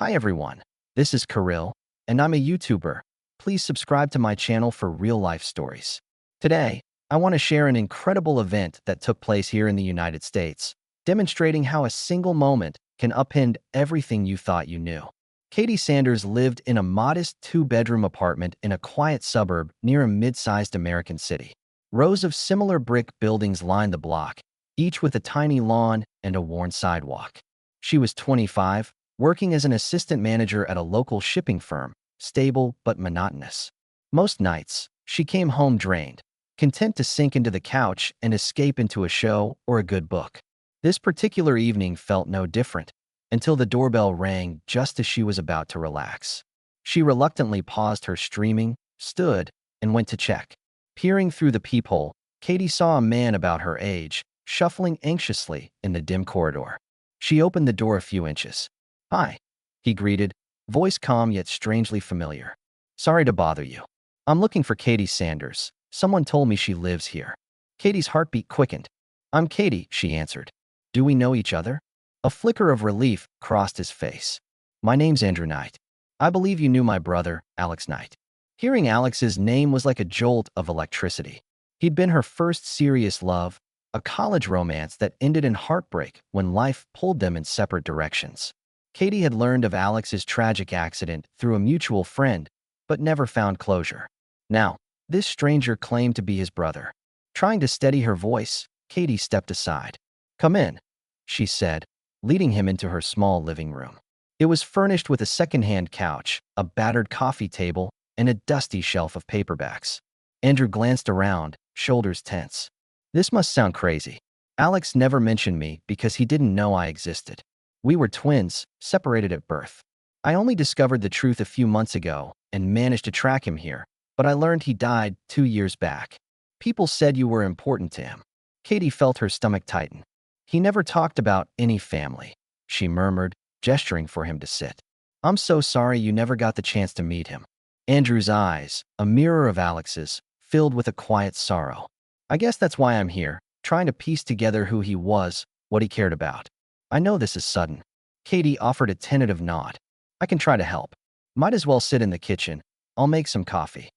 Hi everyone, this is Kirill, and I'm a YouTuber. Please subscribe to my channel for real-life stories. Today, I want to share an incredible event that took place here in the United States, demonstrating how a single moment can upend everything you thought you knew. Katie Sanders lived in a modest two-bedroom apartment in a quiet suburb near a mid-sized American city. Rows of similar brick buildings lined the block, each with a tiny lawn and a worn sidewalk. She was 25, working as an assistant manager at a local shipping firm, stable but monotonous. Most nights, she came home drained, content to sink into the couch and escape into a show or a good book. This particular evening felt no different, until the doorbell rang just as she was about to relax. She reluctantly paused her streaming, stood, and went to check. Peering through the peephole, Katie saw a man about her age, shuffling anxiously in the dim corridor. She opened the door a few inches. "Hi," he greeted, voice calm yet strangely familiar. "Sorry to bother you. I'm looking for Katie Sanders. Someone told me she lives here." Katie's heartbeat quickened. "I'm Katie," she answered. "Do we know each other?" A flicker of relief crossed his face. "My name's Andrew Knight. I believe you knew my brother, Alex Knight." Hearing Alex's name was like a jolt of electricity. He'd been her first serious love, a college romance that ended in heartbreak when life pulled them in separate directions. Katie had learned of Alex's tragic accident through a mutual friend, but never found closure. Now, this stranger claimed to be his brother. Trying to steady her voice, Katie stepped aside. "Come in," she said, leading him into her small living room. It was furnished with a second-hand couch, a battered coffee table, and a dusty shelf of paperbacks. Andrew glanced around, shoulders tense. "This must sound crazy. Alex never mentioned me because he didn't know I existed. We were twins, separated at birth. I only discovered the truth a few months ago and managed to track him here, but I learned he died 2 years back. People said you were important to him." Katie felt her stomach tighten. "He never talked about any family," she murmured, gesturing for him to sit. "I'm so sorry you never got the chance to meet him." Andrew's eyes, a mirror of Alex's, filled with a quiet sorrow. "I guess that's why I'm here, trying to piece together who he was, what he cared about. I know this is sudden." Katie offered a tentative nod. "I can try to help. Might as well sit in the kitchen. I'll make some coffee."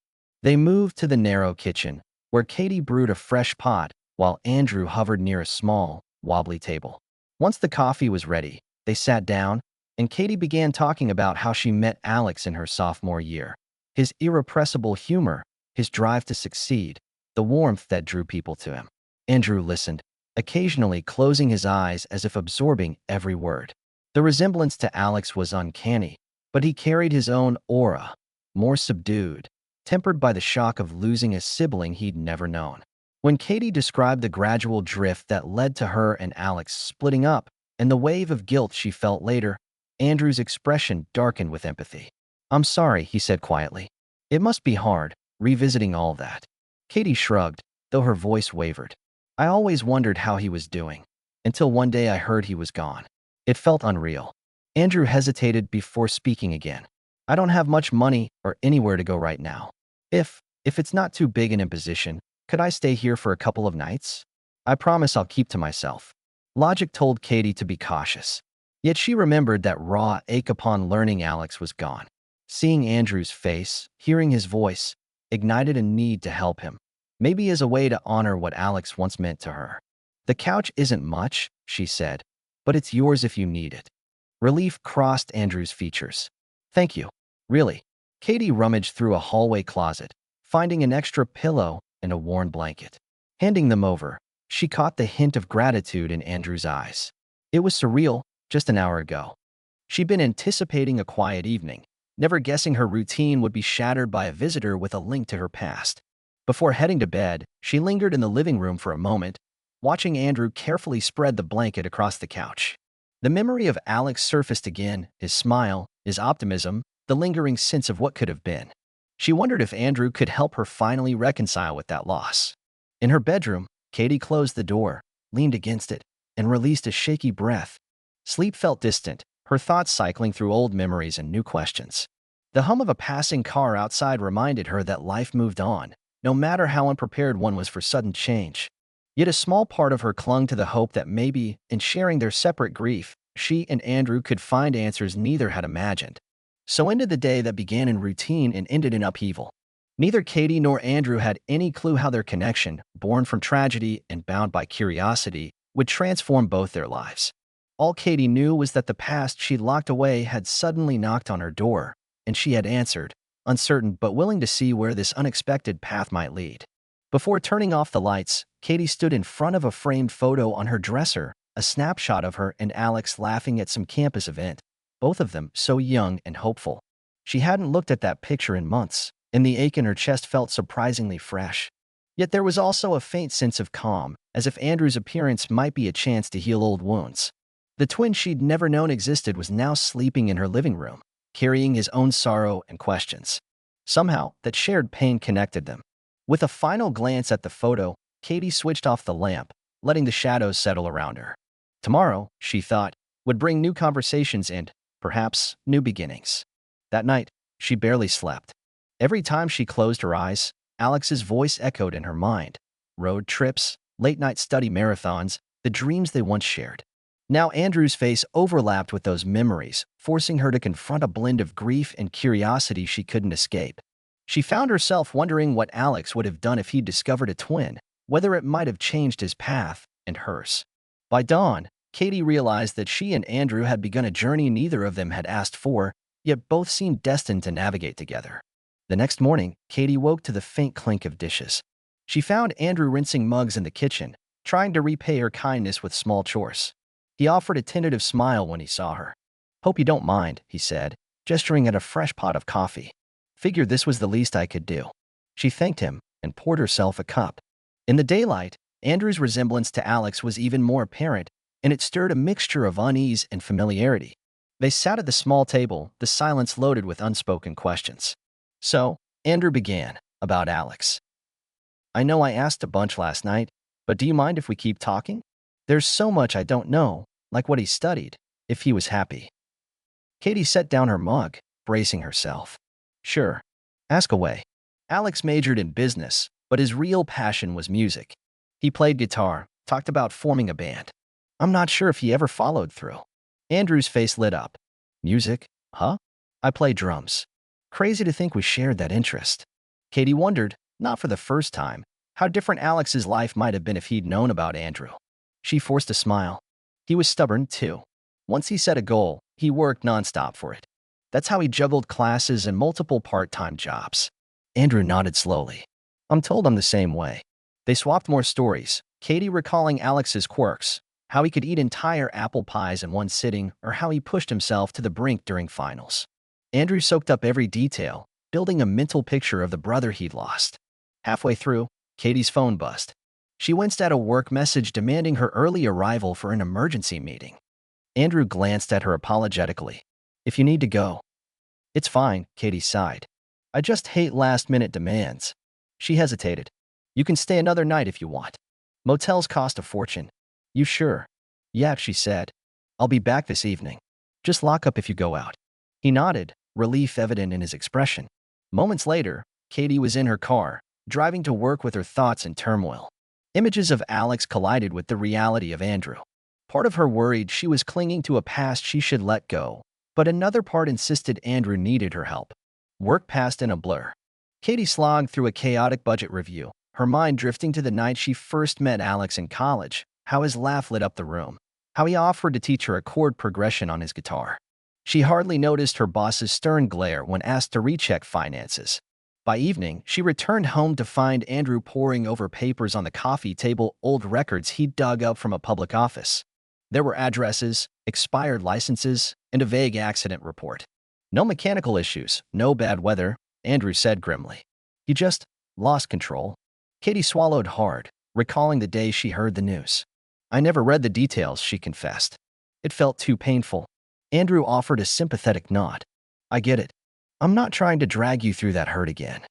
They moved to the narrow kitchen, where Katie brewed a fresh pot while Andrew hovered near a small, wobbly table. Once the coffee was ready, they sat down, and Katie began talking about how she met Alex in her sophomore year. His irrepressible humor, his drive to succeed, the warmth that drew people to him. Andrew listened, occasionally closing his eyes as if absorbing every word. The resemblance to Alex was uncanny, but he carried his own aura, more subdued, tempered by the shock of losing a sibling he'd never known. When Katie described the gradual drift that led to her and Alex splitting up and the wave of guilt she felt later, Andrew's expression darkened with empathy. "I'm sorry," he said quietly. "It must be hard, revisiting all that." Katie shrugged, though her voice wavered. "I always wondered how he was doing, until one day I heard he was gone. It felt unreal." Andrew hesitated before speaking again. "I don't have much money or anywhere to go right now. If it's not too big an imposition, could I stay here for a couple of nights? I promise I'll keep to myself." Logic told Katie to be cautious. Yet she remembered that raw ache upon learning Alex was gone. Seeing Andrew's face, hearing his voice, ignited a need to help him, maybe as a way to honor what Alex once meant to her. "The couch isn't much," she said, "but it's yours if you need it." Relief crossed Andrew's features. "Thank you. Really." Katie rummaged through a hallway closet, finding an extra pillow and a worn blanket. Handing them over, she caught the hint of gratitude in Andrew's eyes. It was surreal, just an hour ago. She'd been anticipating a quiet evening, never guessing her routine would be shattered by a visitor with a link to her past. Before heading to bed, she lingered in the living room for a moment, watching Andrew carefully spread the blanket across the couch. The memory of Alex surfaced again, his smile, his optimism, the lingering sense of what could have been. She wondered if Andrew could help her finally reconcile with that loss. In her bedroom, Katie closed the door, leaned against it, and released a shaky breath. Sleep felt distant, her thoughts cycling through old memories and new questions. The hum of a passing car outside reminded her that life moved on, no matter how unprepared one was for sudden change. Yet a small part of her clung to the hope that maybe, in sharing their separate grief, She and Andrew could find answers neither had imagined. So ended the day that began in routine and ended in upheaval. Neither Katie nor Andrew had any clue how their connection, born from tragedy and bound by curiosity, would transform both their lives. All Katie knew was that the past she'd locked away had suddenly knocked on her door, and she had answered, uncertain but willing to see where this unexpected path might lead. Before turning off the lights, Katie stood in front of a framed photo on her dresser, a snapshot of her and Alex laughing at some campus event, both of them so young and hopeful. She hadn't looked at that picture in months, and the ache in her chest felt surprisingly fresh. Yet there was also a faint sense of calm, as if Andrew's appearance might be a chance to heal old wounds. The twin she'd never known existed was now sleeping in her living room, carrying his own sorrow and questions. Somehow, that shared pain connected them. With a final glance at the photo, Katie switched off the lamp, letting the shadows settle around her. Tomorrow, she thought, would bring new conversations and, perhaps, new beginnings. That night, she barely slept. Every time she closed her eyes, Alex's voice echoed in her mind. Road trips, late-night study marathons, the dreams they once shared. Now Andrew's face overlapped with those memories, forcing her to confront a blend of grief and curiosity she couldn't escape. She found herself wondering what Alex would have done if he'd discovered a twin, whether it might have changed his path and hers. By dawn, Katie realized that she and Andrew had begun a journey neither of them had asked for, yet both seemed destined to navigate together. The next morning, Katie woke to the faint clink of dishes. She found Andrew rinsing mugs in the kitchen, trying to repay her kindness with small chores. He offered a tentative smile when he saw her. "Hope you don't mind," he said, gesturing at a fresh pot of coffee. "Figured this was the least I could do." She thanked him and poured herself a cup. In the daylight, Andrew's resemblance to Alex was even more apparent, and it stirred a mixture of unease and familiarity. They sat at the small table, the silence loaded with unspoken questions. So, Andrew began, about Alex. "I know I asked a bunch last night, but do you mind if we keep talking? There's so much I don't know, like what he studied, if he was happy." Katie set down her mug, bracing herself. "Sure. Ask away." Alex majored in business, but his real passion was music. He played guitar, talked about forming a band. "I'm not sure if he ever followed through." Andrew's face lit up. "Music? Huh? I play drums." Crazy to think we shared that interest. Katie wondered, not for the first time, how different Alex's life might have been if he'd known about Andrew. She forced a smile. He was stubborn, too. Once he set a goal, he worked nonstop for it. That's how he juggled classes and multiple part-time jobs. Andrew nodded slowly. "I'm told I'm the same way." They swapped more stories, Katie recalling Alex's quirks, how he could eat entire apple pies in one sitting, or how he pushed himself to the brink during finals. Andrew soaked up every detail, building a mental picture of the brother he'd lost. Halfway through, Katie's phone buzzed. She winced at a work message demanding her early arrival for an emergency meeting. Andrew glanced at her apologetically. "If you need to go." "It's fine," Katie sighed. "I just hate last-minute demands." She hesitated. "You can stay another night if you want. Motels cost a fortune." "You sure?" "Yeah," she said. "I'll be back this evening. Just lock up if you go out." He nodded, relief evident in his expression. Moments later, Katie was in her car, driving to work with her thoughts in turmoil. Images of Alex collided with the reality of Andrew. Part of her worried she was clinging to a past she should let go, but another part insisted Andrew needed her help. Work passed in a blur. Katie slogged through a chaotic budget review, her mind drifting to the night she first met Alex in college, how his laugh lit up the room, how he offered to teach her a chord progression on his guitar. She hardly noticed her boss's stern glare when asked to recheck finances. By evening, she returned home to find Andrew poring over papers on the coffee table, old records he'd dug up from a public office. There were addresses, expired licenses, and a vague accident report. "No mechanical issues, no bad weather," Andrew said grimly. "He just lost control." Katie swallowed hard, recalling the day she heard the news. "I never read the details," she confessed. "It felt too painful." Andrew offered a sympathetic nod. "I get it. I'm not trying to drag you through that hurt again.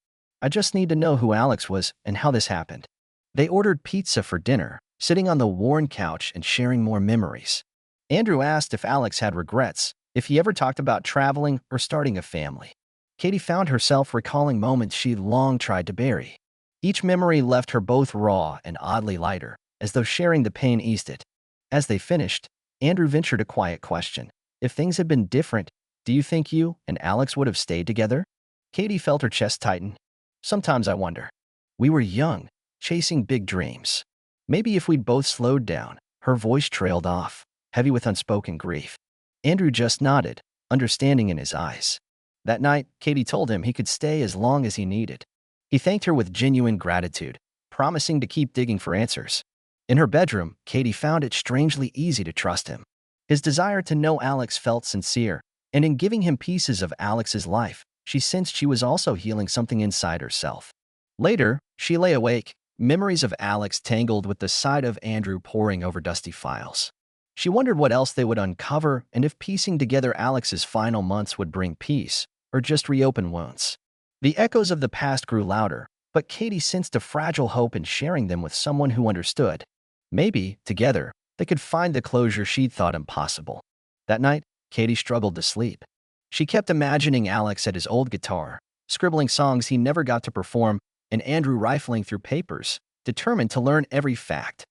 I just need to know who Alex was and how this happened." They ordered pizza for dinner, sitting on the worn couch and sharing more memories. Andrew asked if Alex had regrets, if he ever talked about traveling or starting a family. Katie found herself recalling moments she'd long tried to bury. Each memory left her both raw and oddly lighter, as though sharing the pain eased it. As they finished, Andrew ventured a quiet question. If things had been different, do you think you and Alex would have stayed together? Katie felt her chest tighten. Sometimes I wonder. We were young, chasing big dreams. Maybe if we'd both slowed down. Her voice trailed off, heavy with unspoken grief. Andrew just nodded, understanding in his eyes. That night, Katie told him he could stay as long as he needed. He thanked her with genuine gratitude, promising to keep digging for answers. In her bedroom, Katie found it strangely easy to trust him. His desire to know Alex felt sincere, and in giving him pieces of Alex's life, she sensed she was also healing something inside herself. Later, she lay awake, memories of Alex tangled with the sight of Andrew poring over dusty files. She wondered what else they would uncover and if piecing together Alex's final months would bring peace or just reopen wounds. The echoes of the past grew louder, but Katie sensed a fragile hope in sharing them with someone who understood. Maybe, together, they could find the closure she'd thought impossible. That night, Katie struggled to sleep. She kept imagining Alex at his old guitar, scribbling songs he never got to perform, and Andrew rifling through papers, determined to learn every fact.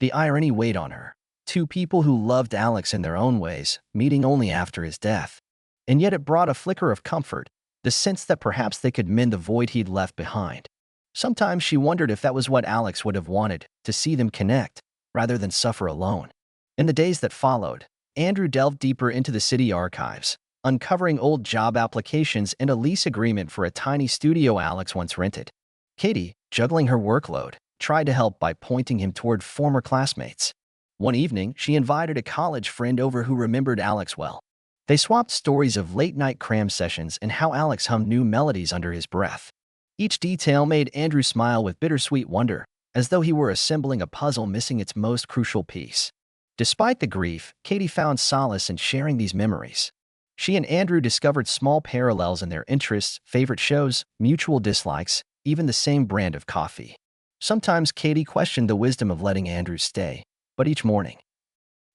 The irony weighed on her. Two people who loved Alex in their own ways, meeting only after his death. And yet it brought a flicker of comfort, the sense that perhaps they could mend the void he'd left behind. Sometimes she wondered if that was what Alex would have wanted, to see them connect, rather than suffer alone. In the days that followed, Andrew delved deeper into the city archives, uncovering old job applications and a lease agreement for a tiny studio Alex once rented. Katie, juggling her workload, tried to help by pointing him toward former classmates. One evening, she invited a college friend over who remembered Alex well. They swapped stories of late-night cram sessions and how Alex hummed new melodies under his breath. Each detail made Andrew smile with bittersweet wonder, as though he were assembling a puzzle missing its most crucial piece. Despite the grief, Katie found solace in sharing these memories. She and Andrew discovered small parallels in their interests, favorite shows, mutual dislikes, even the same brand of coffee. Sometimes Katie questioned the wisdom of letting Andrew stay, but each morning,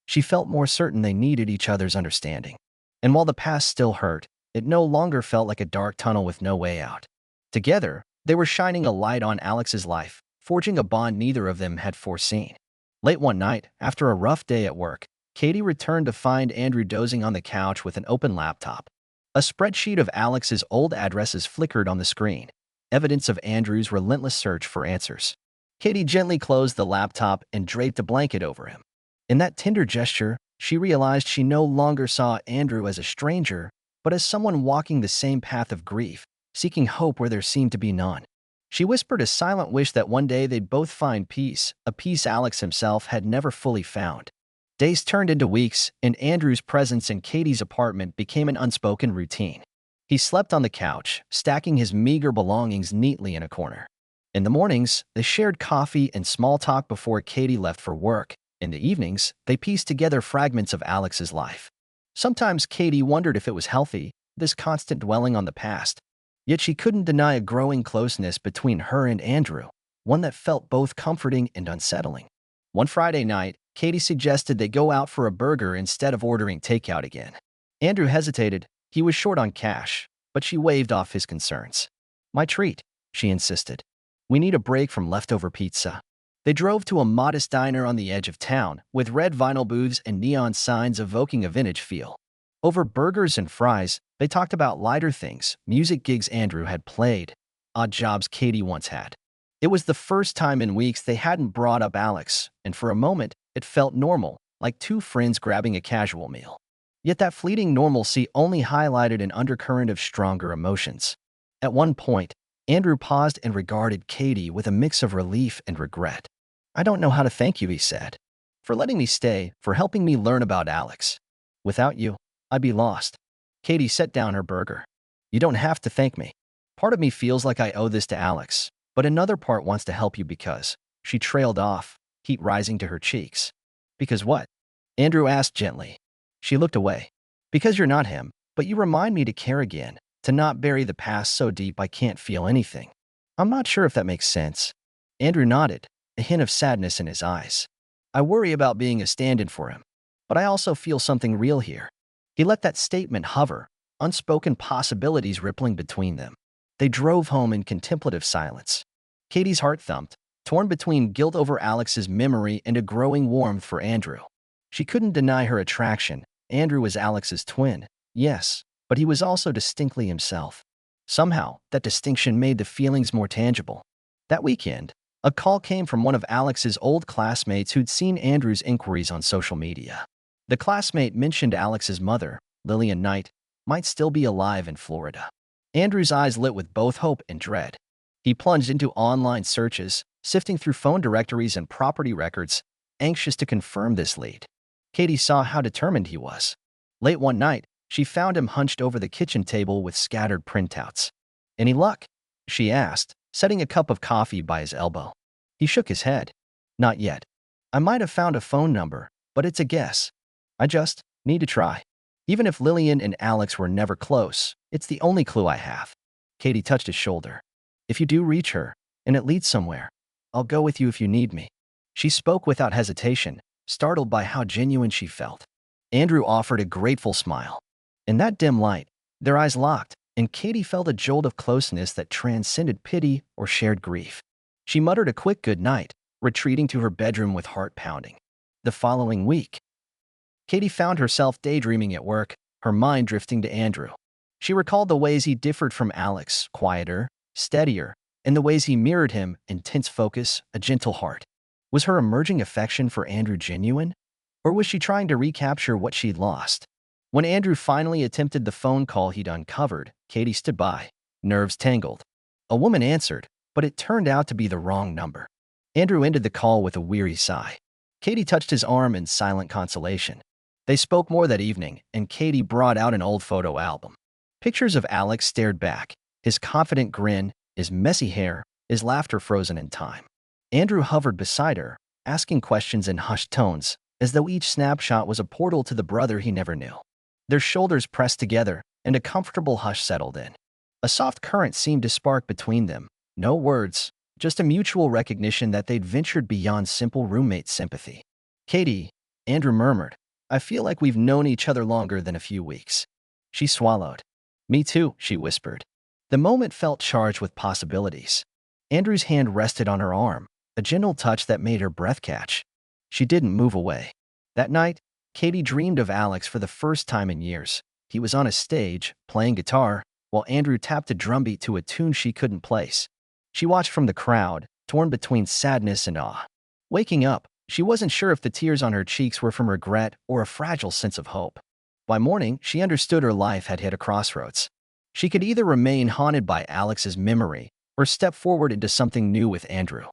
she felt more certain they needed each other's understanding. And while the past still hurt, it no longer felt like a dark tunnel with no way out. Together, they were shining a light on Alex's life, forging a bond neither of them had foreseen. Late one night, after a rough day at work, Katie returned to find Andrew dozing on the couch with an open laptop. A spreadsheet of Alex's old addresses flickered on the screen, evidence of Andrew's relentless search for answers. Katie gently closed the laptop and draped a blanket over him. In that tender gesture, she realized she no longer saw Andrew as a stranger, but as someone walking the same path of grief, seeking hope where there seemed to be none. She whispered a silent wish that one day they'd both find peace, a peace Alex himself had never fully found. Days turned into weeks, and Andrew's presence in Katie's apartment became an unspoken routine. He slept on the couch, stacking his meager belongings neatly in a corner. In the mornings, they shared coffee and small talk before Katie left for work. In the evenings, they pieced together fragments of Alex's life. Sometimes Katie wondered if it was healthy, this constant dwelling on the past. Yet she couldn't deny a growing closeness between her and Andrew, one that felt both comforting and unsettling. One Friday night, Katie suggested they go out for a burger instead of ordering takeout again. Andrew hesitated. He was short on cash, but she waved off his concerns. "My treat," she insisted. "We need a break from leftover pizza." They drove to a modest diner on the edge of town, with red vinyl booths and neon signs evoking a vintage feel. Over burgers and fries, they talked about lighter things, music gigs Andrew had played, odd jobs Katie once had. It was the first time in weeks they hadn't brought up Alex, and for a moment, it felt normal, like two friends grabbing a casual meal. Yet that fleeting normalcy only highlighted an undercurrent of stronger emotions. At one point, Andrew paused and regarded Katie with a mix of relief and regret. "I don't know how to thank you," he said, "for letting me stay, for helping me learn about Alex. Without you, I'd be lost." Katie set down her burger. "You don't have to thank me. Part of me feels like I owe this to Alex, but another part wants to help you because..." She trailed off, heat rising to her cheeks. "Because what?" Andrew asked gently. She looked away. "Because you're not him, but you remind me to care again, to not bury the past so deep I can't feel anything." "I'm not sure if that makes sense." Andrew nodded, a hint of sadness in his eyes. "I worry about being a stand-in for him, but I also feel something real here." He let that statement hover, unspoken possibilities rippling between them. They drove home in contemplative silence. Katie's heart thumped, torn between guilt over Alex's memory and a growing warmth for Andrew. She couldn't deny her attraction. Andrew was Alex's twin, yes, but he was also distinctly himself. Somehow, that distinction made the feelings more tangible. That weekend, a call came from one of Alex's old classmates who'd seen Andrew's inquiries on social media. The classmate mentioned Alex's mother, Lillian Knight, might still be alive in Florida. Andrew's eyes lit with both hope and dread. He plunged into online searches, sifting through phone directories and property records, anxious to confirm this lead. Katie saw how determined he was. Late one night, she found him hunched over the kitchen table with scattered printouts. "Any luck?" she asked, setting a cup of coffee by his elbow. He shook his head. "Not yet. I might have found a phone number, but it's a guess. I just need to try. Even if Lillian and Alex were never close, it's the only clue I have." Katie touched his shoulder. "If you do reach her, and it leads somewhere, I'll go with you if you need me." She spoke without hesitation, startled by how genuine she felt. Andrew offered a grateful smile. In that dim light, their eyes locked, and Katie felt a jolt of closeness that transcended pity or shared grief. She muttered a quick good night, retreating to her bedroom with heart pounding. The following week, Katie found herself daydreaming at work, her mind drifting to Andrew. She recalled the ways he differed from Alex, quieter, steadier, and the ways he mirrored him, intense focus, a gentle heart. Was her emerging affection for Andrew genuine? Or was she trying to recapture what she'd lost? When Andrew finally attempted the phone call he'd uncovered, Katie stood by, nerves tangled. A woman answered, but it turned out to be the wrong number. Andrew ended the call with a weary sigh. Katie touched his arm in silent consolation. They spoke more that evening, and Katie brought out an old photo album. Pictures of Alex stared back, his confident grin, his messy hair, his laughter frozen in time. Andrew hovered beside her, asking questions in hushed tones, as though each snapshot was a portal to the brother he never knew. Their shoulders pressed together, and a comfortable hush settled in. A soft current seemed to spark between them. No words, just a mutual recognition that they'd ventured beyond simple roommate sympathy. "Katie," Andrew murmured, "I feel like we've known each other longer than a few weeks." She swallowed. "Me too," she whispered. The moment felt charged with possibilities. Andrew's hand rested on her arm, a gentle touch that made her breath catch. She didn't move away. That night, Katie dreamed of Alex for the first time in years. He was on a stage, playing guitar, while Andrew tapped a drumbeat to a tune she couldn't place. She watched from the crowd, torn between sadness and awe. Waking up, she wasn't sure if the tears on her cheeks were from regret or a fragile sense of hope. By morning, she understood her life had hit a crossroads. She could either remain haunted by Alex's memory or step forward into something new with Andrew.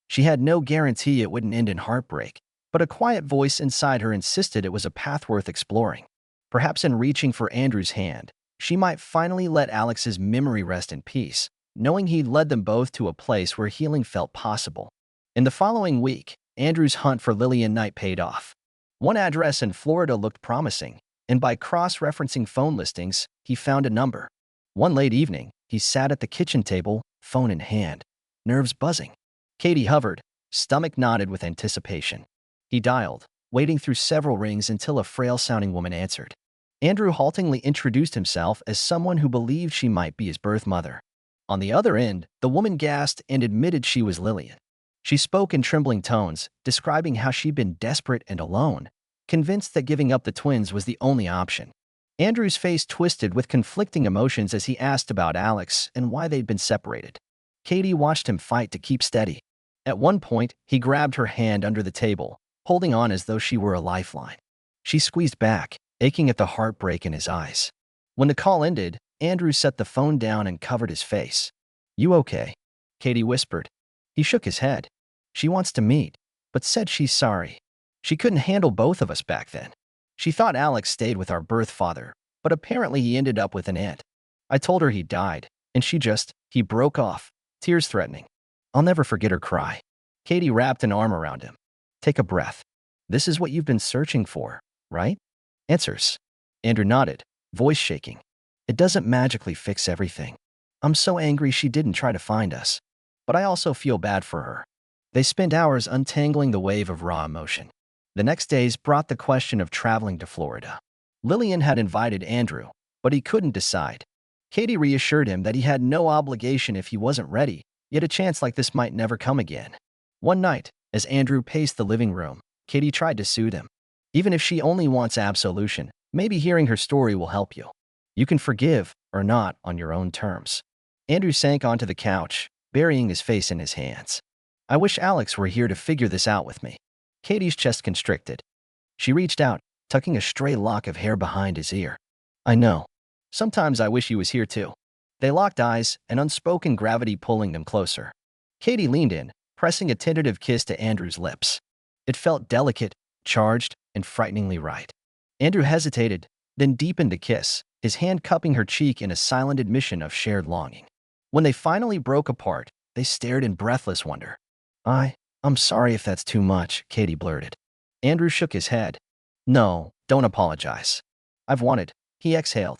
She had no guarantee it wouldn't end in heartbreak, but a quiet voice inside her insisted it was a path worth exploring. Perhaps in reaching for Andrew's hand, she might finally let Alex's memory rest in peace, knowing he'd led them both to a place where healing felt possible. In the following week, Andrew's hunt for Lillian Knight paid off. One address in Florida looked promising, and by cross-referencing phone listings, he found a number. One late evening, he sat at the kitchen table, phone in hand, nerves buzzing. Katie hovered, stomach knotted with anticipation. He dialed, waiting through several rings until a frail-sounding woman answered. Andrew haltingly introduced himself as someone who believed she might be his birth mother. On the other end, the woman gasped and admitted she was Lillian. She spoke in trembling tones, describing how she'd been desperate and alone, convinced that giving up the twins was the only option. Andrew's face twisted with conflicting emotions as he asked about Alex and why they'd been separated. Katie watched him fight to keep steady. At one point, he grabbed her hand under the table, holding on as though she were a lifeline. She squeezed back, aching at the heartbreak in his eyes. When the call ended, Andrew set the phone down and covered his face. "You okay?" Katie whispered. He shook his head. "She wants to meet, but said she's sorry. She couldn't handle both of us back then. She thought Alex stayed with our birth father, but apparently he ended up with an aunt. I told her he died, and he broke off, tears threatening. I'll never forget her cry." Katie wrapped an arm around him. "Take a breath. This is what you've been searching for, right?" "Answers." Andrew nodded, voice shaking. "It doesn't magically fix everything. I'm so angry she didn't try to find us. But I also feel bad for her." They spent hours untangling the wave of raw emotion. The next days brought the question of traveling to Florida. Lillian had invited Andrew, but he couldn't decide. Katie reassured him that he had no obligation if he wasn't ready, yet a chance like this might never come again. One night, as Andrew paced the living room, Katie tried to soothe him. Even if she only wants absolution, maybe hearing her story will help you. You can forgive or not on your own terms. Andrew sank onto the couch, burying his face in his hands. I wish Alex were here to figure this out with me. Katie's chest constricted. She reached out, tucking a stray lock of hair behind his ear. I know. Sometimes I wish he was here too. They locked eyes, an unspoken gravity pulling them closer. Katie leaned in, pressing a tentative kiss to Andrew's lips. It felt delicate, charged, and frighteningly right. Andrew hesitated, then deepened the kiss, his hand cupping her cheek in a silent admission of shared longing. When they finally broke apart, they stared in breathless wonder. I'm sorry if that's too much, Katie blurted. Andrew shook his head. No, don't apologize. I've wanted, he exhaled.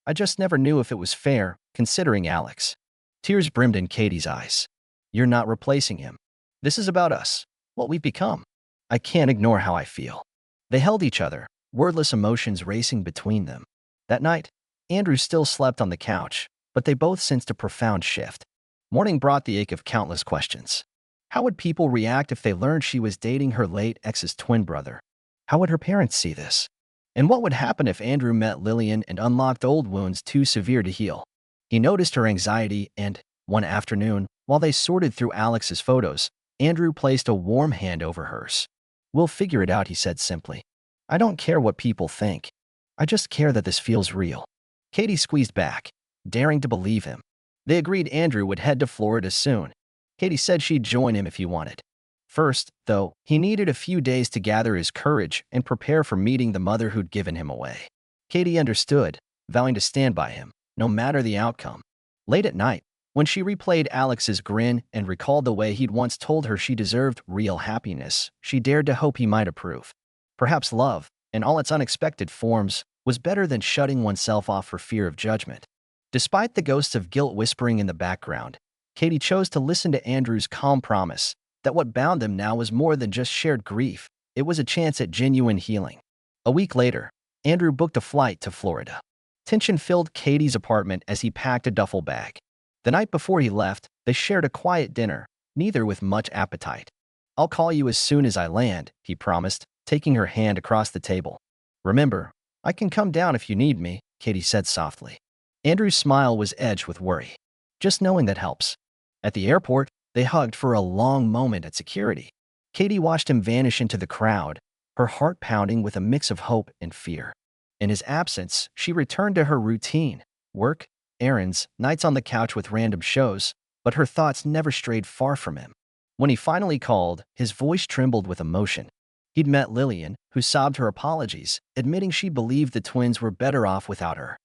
I just never knew if it was fair, considering Alex. Tears brimmed in Katie's eyes. You're not replacing him. This is about us, what we've become. I can't ignore how I feel. They held each other, wordless emotions racing between them. That night, Andrew still slept on the couch, but they both sensed a profound shift. Morning brought the ache of countless questions. How would people react if they learned she was dating her late ex's twin brother? How would her parents see this? And what would happen if Andrew met Lillian and unlocked old wounds too severe to heal? He noticed her anxiety and, one afternoon, while they sorted through Alex's photos, Andrew placed a warm hand over hers. We'll figure it out, he said simply. I don't care what people think. I just care that this feels real. Katie squeezed back, daring to believe him. They agreed Andrew would head to Florida soon. Katie said she'd join him if he wanted. First, though, he needed a few days to gather his courage and prepare for meeting the mother who'd given him away. Katie understood, vowing to stand by him, no matter the outcome. Late at night, when she replayed Alex's grin and recalled the way he'd once told her she deserved real happiness, she dared to hope he might approve. Perhaps love, in all its unexpected forms, was better than shutting oneself off for fear of judgment. Despite the ghosts of guilt whispering in the background, Katie chose to listen to Andrew's calm promise that what bound them now was more than just shared grief. It was a chance at genuine healing. A week later, Andrew booked a flight to Florida. Tension filled Katie's apartment as he packed a duffel bag. The night before he left, they shared a quiet dinner, neither with much appetite. I'll call you as soon as I land, he promised, taking her hand across the table. Remember, I can come down if you need me, Katie said softly. Andrew's smile was edged with worry. Just knowing that helps. At the airport, they hugged for a long moment at security. Katie watched him vanish into the crowd, her heart pounding with a mix of hope and fear. In his absence, she returned to her routine, work, errands, nights on the couch with random shows, but her thoughts never strayed far from him. When he finally called, his voice trembled with emotion. He'd met Lillian, who sobbed her apologies, admitting she believed the twins were better off without her.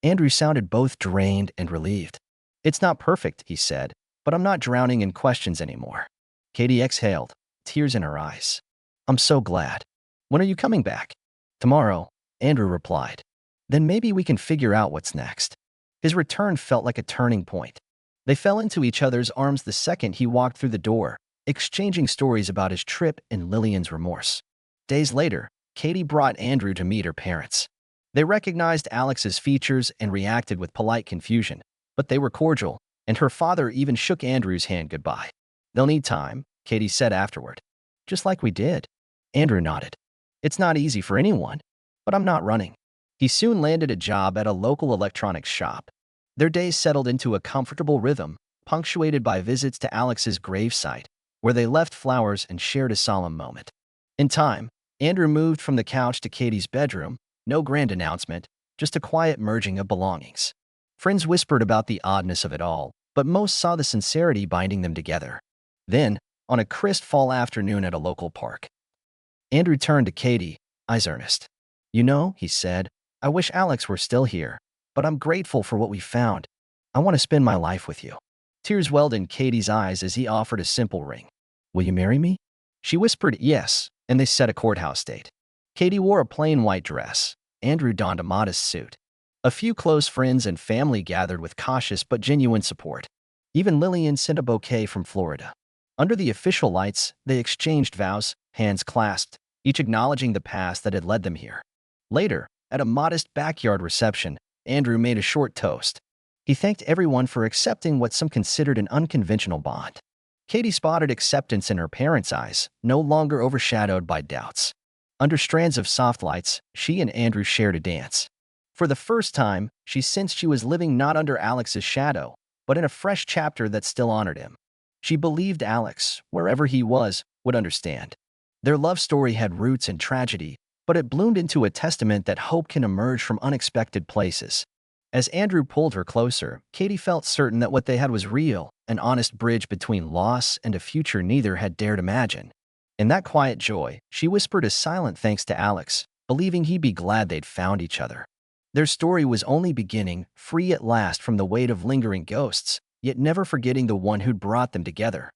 Andrew sounded both drained and relieved. It's not perfect, he said, but I'm not drowning in questions anymore. Katie exhaled, tears in her eyes. I'm so glad. When are you coming back? Tomorrow, Andrew replied. Then maybe we can figure out what's next. His return felt like a turning point. They fell into each other's arms the second he walked through the door, exchanging stories about his trip and Lillian's remorse. Days later, Katie brought Andrew to meet her parents. They recognized Alex's features and reacted with polite confusion, but they were cordial, and her father even shook Andrew's hand goodbye. They'll need time, Katie said afterward. Just like we did. Andrew nodded. It's not easy for anyone, but I'm not running. He soon landed a job at a local electronics shop. Their days settled into a comfortable rhythm, punctuated by visits to Alex's gravesite, where they left flowers and shared a solemn moment. In time, Andrew moved from the couch to Katie's bedroom, no grand announcement, just a quiet merging of belongings. Friends whispered about the oddness of it all, but most saw the sincerity binding them together. Then, on a crisp fall afternoon at a local park, Andrew turned to Katie, eyes earnest. You know, he said, I wish Alex were still here, but I'm grateful for what we found. I want to spend my life with you. Tears welled in Katie's eyes as he offered a simple ring. Will you marry me? She whispered yes, and they set a courthouse date. Katie wore a plain white dress. Andrew donned a modest suit. A few close friends and family gathered with cautious but genuine support. Even Lillian sent a bouquet from Florida. Under the official lights, they exchanged vows, hands clasped, each acknowledging the past that had led them here. Later, at a modest backyard reception, Andrew made a short toast. He thanked everyone for accepting what some considered an unconventional bond. Katie spotted acceptance in her parents' eyes, no longer overshadowed by doubts. Under strands of soft lights, she and Andrew shared a dance. For the first time, she sensed she was living not under Alex's shadow, but in a fresh chapter that still honored him. She believed Alex, wherever he was, would understand. Their love story had roots in tragedy, but it bloomed into a testament that hope can emerge from unexpected places. As Andrew pulled her closer, Katie felt certain that what they had was real, an honest bridge between loss and a future neither had dared imagine. In that quiet joy, she whispered a silent thanks to Alex, believing he'd be glad they'd found each other. Their story was only beginning, free at last from the weight of lingering ghosts, yet never forgetting the one who'd brought them together.